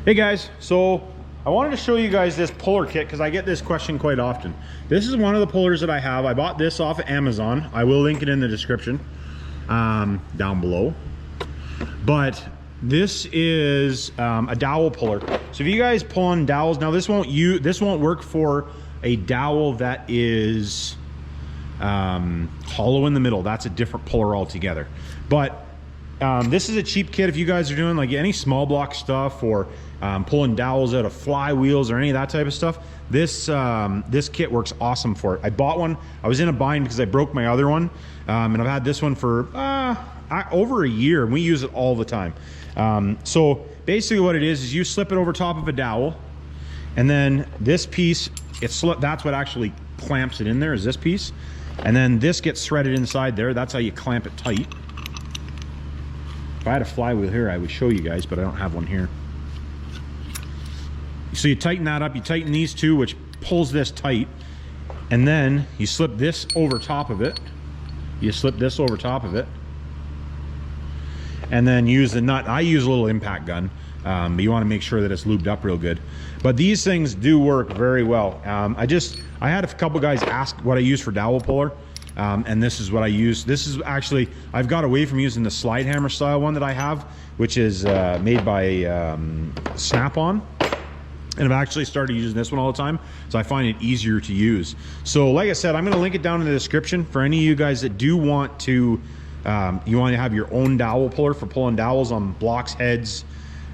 Hey guys, so I wanted to show you guys this puller kit because I get this question quite often. This is one of the pullers that I have. I bought this off of Amazon. I will link it in the description down below. But this is a dowel puller. So if you guys pull on dowels, now this won't work for a dowel that is hollow in the middle. That's a different puller altogether. But this is a cheap kit if you guys are doing like any small block stuff or pulling dowels out of flywheels or any of that type of stuff. This kit works awesome for it. I bought one. I was in a bind because I broke my other one, and I've had this one for over a year, and we use it all the time. So basically what it is you slip it over top of a dowel, and then this piece, that's what actually clamps it in there, is this piece. And then this gets threaded inside there. That's how you clamp it tight. If I had a flywheel here, I would show you guys, but I don't have one here. So you tighten that up, you tighten these two, which pulls this tight, and then you slip this over top of it. You slip this over top of it, and then use the nut. I use a little impact gun, but you want to make sure that it's lubed up real good. But these things do work very well. I had a couple guys ask what I use for dowel puller, and this is what I use. This is actually, I've got away from using the slide hammer style one that I have, which is made by Snap-on. And I've actually started using this one all the time, so I find it easier to use. So like I said, I'm going to link it down in the description for any of you guys that do want to, you want to have your own dowel puller for pulling dowels on blocks, heads,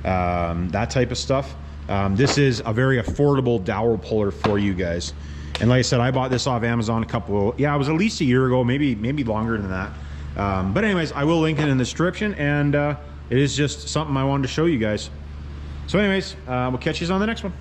that type of stuff. This is a very affordable dowel puller for you guys. And like I said, I bought this off Amazon it was at least a year ago, maybe longer than that. But anyways, I will link it in the description, and it is just something I wanted to show you guys. So anyways, we'll catch you on the next one.